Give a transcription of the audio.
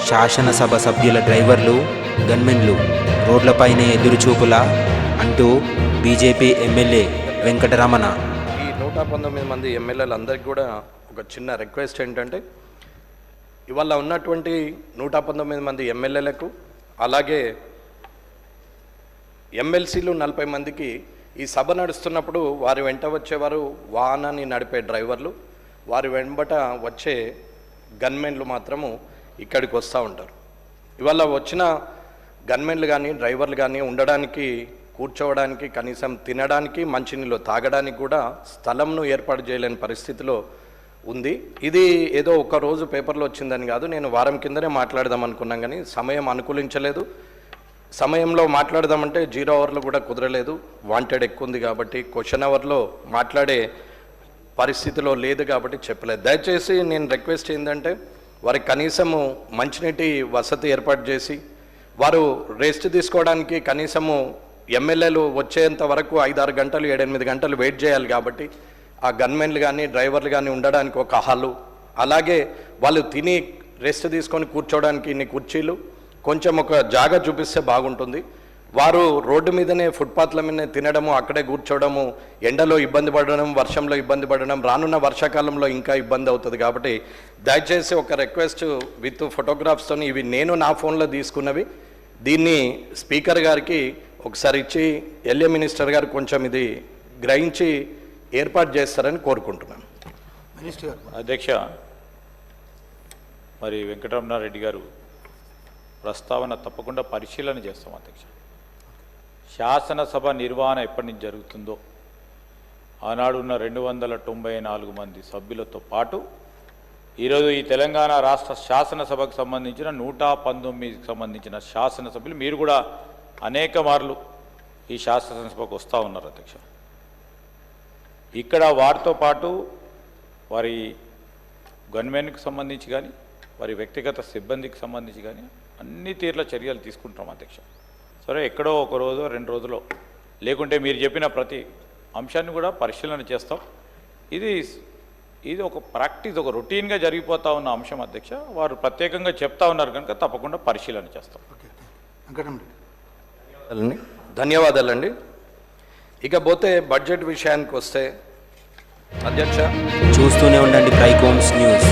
శాసనసభ సభ్యుల డ్రైవర్లు గన్మెన్లు రోడ్లపైనే ఎదురుచూపులా అంటూ బీజేపీ ఎమ్మెల్యే వెంకటరమణ. ఈ 119 మంది ఎమ్మెల్యేలందరికీ కూడా ఒక చిన్న రిక్వెస్ట్ ఏంటంటే, ఇవాళ ఉన్నటువంటి 119 మంది ఎమ్మెల్యేలకు అలాగే ఎమ్మెల్సీలు 40 మందికి ఈ సభ నడుస్తున్నప్పుడు వారి వెంట వచ్చేవారు వాహనాన్ని నడిపే డ్రైవర్లు, వారి వెంబట వచ్చే గన్మెన్లు మాత్రము ఇక్కడికి వస్తూ ఉంటారు. ఇవాళ వచ్చిన గన్మెన్లు కానీ డ్రైవర్లు కానీ ఉండడానికి, కూర్చోవడానికి, కనీసం తినడానికి, మంచినీళ్ళు తాగడానికి కూడా స్థలంను ఏర్పాటు చేయలేని పరిస్థితిలో ఉంది. ఇది ఏదో ఒక రోజు పేపర్లో వచ్చిందని కాదు, నేను వారం కిందనే మాట్లాడదాం అనుకున్నాం కానీ సమయం అనుకూలించలేదు. సమయంలో మాట్లాడదామంటే 0 అవర్లో కూడా కుదరలేదు, వాంటెడ్ ఎక్కువ ఉంది కాబట్టి, క్వశ్చన్ అవర్లో మాట్లాడే పరిస్థితిలో లేదు కాబట్టి చెప్పలేదు. దయచేసి నేను రిక్వెస్ట్ ఏంటంటే, వారికి కనీసము మంచినీటి వసతి ఏర్పాటు చేసి, వారు రెస్ట్ తీసుకోవడానికి కనీసము ఎమ్మెల్యేలు వచ్చేంత వరకు 5-6 గంటలు 7-8 గంటలు వెయిట్ చేయాలి కాబట్టి ఆ గన్మెన్లు కానీ డ్రైవర్లు కానీ ఉండడానికి ఒక హాలు, అలాగే వాళ్ళు తిని రెస్ట్ తీసుకొని కూర్చోవడానికి ఇన్ని కుర్చీలు, కొంచెం ఒక జాగా చూపిస్తే బాగుంటుంది. వారు రోడ్డు మీదనే, ఫుట్పాత్ల మీదనే తినడము, అక్కడే కూర్చోవడము, ఎండలో ఇబ్బంది పడడం, వర్షంలో ఇబ్బంది పడడం, రానున్న వర్షాకాలంలో ఇంకా ఇబ్బంది అవుతుంది. కాబట్టి దయచేసి ఒక రిక్వెస్ట్ విత్ ఫోటోగ్రాఫ్స్తో, ఇవి నేను నా ఫోన్లో తీసుకున్నవి, దీన్ని స్పీకర్ గారికి ఒకసారి ఇచ్చి ఎల్ఏ మినిస్టర్ గారు కొంచెం ఇది గ్రహించి ఏర్పాటు చేస్తారని కోరుకుంటున్నాను. అధ్యక్ష, మరి వెంకటరమణారెడ్డి గారు ప్రస్తావన తప్పకుండా పరిశీలన చేస్తాం అధ్యక్ష. శాసనసభ నిర్వహణ ఎప్పటి నుంచి జరుగుతుందో, ఆనాడున్న 294 మంది సభ్యులతో పాటు ఈరోజు ఈ తెలంగాణ రాష్ట్ర శాసనసభకు సంబంధించిన 119కి సంబంధించిన శాసనసభ్యులు మీరు కూడా అనేక మార్లు ఈ శాసనసభకు వస్తూ ఉన్నారు అధ్యక్ష. ఇక్కడ వారితో పాటు వారి గన్మెన్కి సంబంధించి కానీ, వారి వ్యక్తిగత సిబ్బందికి సంబంధించి కానీ అన్ని తీర్ల చర్యలు తీసుకుంటాం అధ్యక్ష. సరే, ఎక్కడో ఒక రోజు 2 రోజులో, లేకుంటే మీరు చెప్పిన ప్రతి అంశాన్ని కూడా పరిశీలన చేస్తాం. ఇది ఒక ప్రాక్టీస్, ఒక రొటీన్గా జరిగిపోతూ ఉన్న అంశం అధ్యక్ష. వారు ప్రత్యేకంగా చెప్తా ఉన్నారు కనుక తప్పకుండా పరిశీలన చేస్తాం. ధన్యవాదాలండి. ఇకపోతే బడ్జెట్ విషయానికి వస్తే అధ్యక్ష, చూస్తూనే ఉండండి ట్రైకోమ్స్ న్యూస్.